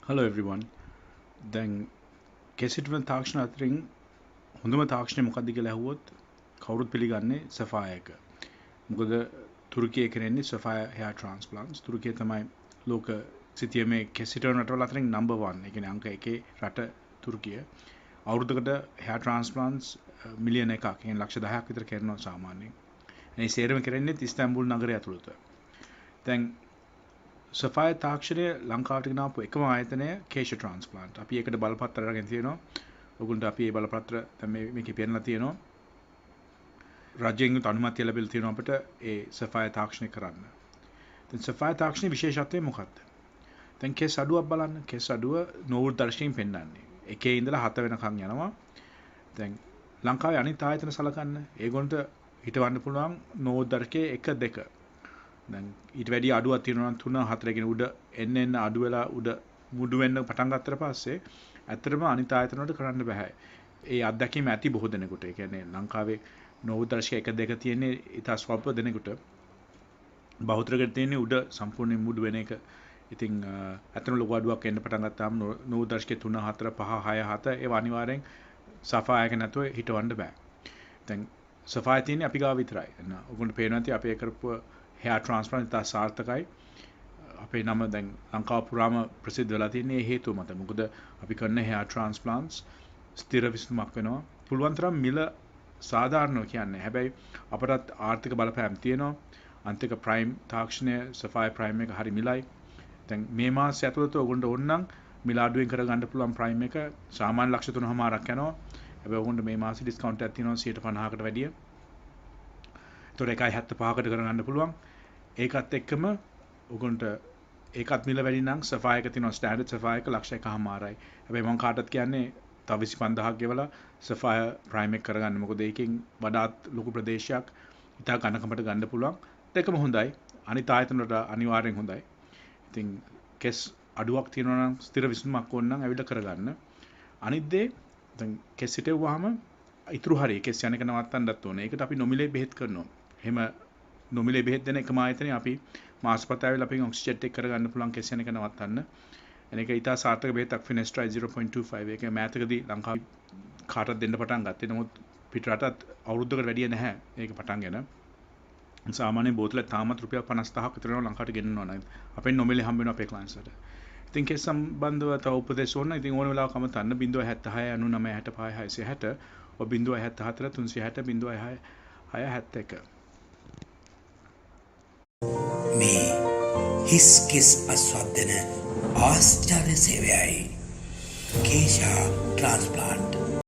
Hello everyone. දැන් කෙසිට්‍රන් තාක්ෂණ අතරින් හොඳම තාක්ෂණය මොකක්ද කියලා ඇහුවොත් කවුරුත් පිළිගන්නේ Sapphire එක. මොකද තුර්කියේ කරන්නේ Sapphire Hair Transplants. තුර්කිය තමයි ලෝක සිතියමේ කෙසිට්‍රන් රටවල් අතරින් number 1. ඒ කියන්නේ අංක 1 රට තුර්කිය. අවුරුද්දකට hair transplants මිලියන එකක්, කියන්නේ ලක්ෂ 10ක් විතර කරනවා සාමාන්‍යයෙන්. මේ සේරම කරන්නේ ඉස්තාම්බුල් නගරය ඇතුළත. දැන් Sapphire තාක්ෂණය ලංකාවට ගෙන ආපු එකම ආයතනය kesha transplant. අපි ඒකට බලපත්‍ර අරගෙන තියෙනවා. ඔයගොල්ලන්ට අපි මේ බලපත්‍ර දැන් මේකේ පෙන්නලා තියෙනවා. රජයෙන් අනුමැතිය ලැබිලා තියෙනවා අපිට ඒ Sapphire තාක්ෂණය කරන්න. දැන් Sapphire තාක්ෂණයේ විශේෂත්වය මොකක්ද? දැන් කෙස් අඩුවක් බලන්න. කෙස් අඩුව නෝවුඩ් දර්ශනයෙන් පෙන්වන්නේ. 1 ඉඳලා 7 වෙනකන් යනවා. දැන් ලංකාවේ අනිත් ආයතන සලකන්න. ඒගොල්ලන්ට හිටවන්න පුළුවන් නෝවුඩ් දර්ශකයේ 1 2. දැන් ඊට වැඩි අඩුවක් තියෙනවා නම් 3 4 කියන උඩ එන්න අඩු වෙලා උඩ මුඩු වෙන්න පටන් ගත්තට පස්සේ ඇත්තටම අනිත් ආයතන වලට කරන්න බෑ. ඒ අත්දැකීම ඇති බොහෝ දෙනෙකුට. ඒ කියන්නේ ලංකාවේ නෝවුඩ් දර්ශක 1 2 තියෙන්නේ ඉතා ස්වල්ප දෙනෙකුට. බහුතරකට තියෙන්නේ උඩ සම්පූර්ණයෙන් මුඩු වෙන එක. ඉතින් ඇත්තටම ලොකු අඩුවක් එන්න පටන් ගත්තාම නෝවුඩ් දර්ශකයේ 3 4 5 6 7 ඒවා අනිවාර්යෙන් Sapphire එක නැතුව හිටවන්න බෑ. දැන් Sapphire තියෙන්නේ අපි ගාව විතරයි. ඔයගොල්ලන්ට පේනවා ඇති අපි කරපු hair transplant ඉතා සාර්ථකයි. අපේ නම දැන් ලංකාව පුරාම ප්‍රසිද්ධ වෙලා තියෙන්නේ ඒ හේතුව මත. මොකද අපි කරන hair transplants ස්ථිර විසඳුමක් වෙනවා. පුළුවන් තරම් මිල සාධාරණව කියන්නේ. හැබැයි අපටත් ආර්ථික බලපෑම් තියෙනවා. අන්තික ප්‍රයිම් තාක්ෂණය Sapphire ප්‍රයිම් එක හරි මිලයි. දැන් මේ මාසය ඇතුළත ඔයගොල්ලන්ට ඕන නම් මිල අඩුවෙන් කරගන්න පුළුවන් ප්‍රයිම් එක සාමාන්‍ය ලක්ෂ 3.5ක් යනවා. හැබැයි ඔයගොල්ලන්ට මේ මාසෙ ඩිස්කවුන්ට් එකක් තියෙනවා 50%කට වැඩිය. ඒතොර 1.75කට කරගන්න පුළුවන්. ඒකත් එක්කම ඔයගොල්ලන්ට ඒකත් මිල වැඩි නම් Sapphire එක තියෙනවා ස්ටෑන්ඩඩ් Sapphire එක ලක්ෂ 1.5යි. හැබැයි මම කාටත් කියන්නේ තව 25000ක් ගෙවලා Sapphire ප්‍රයිම් එක කරගන්න. මොකද ඒකෙන් වඩාත් ලොකු ප්‍රදේශයක් ඉතා ඝනකමට ගන්න පුළුවන්. දෙකම හොඳයි. අනිත් ආයතන වලට අනිවාර්යෙන් හොඳයි. ඉතින් කෙස් අඩුවක් තියෙනවා නම් ස්ථිර විසඳුමක් ඕන නම් ඇවිල්ලා කරගන්න. අනිත් දේ දැන් කෙස් හිටෙව්වහම ඉතුරු හරිය කෙස් යන එක නවත්තන්නත් ඕනේ. ඒකට අපි නොමිලේ බෙහෙත් කරනවා. එහෙම නොමිලේ බෙහෙත් දෙන එකම ආයතනය අපි මාසපතාවෙලා අපි ඔක්සිජන් එක කරගන්න පුළුවන් කෙස් යන එක නවත්තන්න. එනක ඉතා සාර්ථක බෙහෙතක් ෆිනෙස්ට්‍රයි 0.25. ඒක මෑතකදී ලංකාවේ කාටවත් දෙන්න පටන් ගත්තේ. නමුත් පිට රටත් අවුරුද්දකට වැඩිය නැහැ ඒක පටන්ගෙන. සාමාන්‍ය බෝතල තාමත් රුපියල් 50000ක් විතර වෙනවා ලංකාවට ගෙන්නනවා නේද. අපෙන් නොමිලේ හම්බ වෙනවා අපේ ක්ලයන්ට්ස් වලට. ඉතින් කෙස් සම්බන්ධව තව උපදෙස් ඕන නම් ඉතින් ඕන වෙලාවක කමතන්න 076 99 65 660 ඔය 074 360 06 671. මේ හිස් කිස් අස්වද්දන ආශ්චර්ය සේවයයි kesha transplant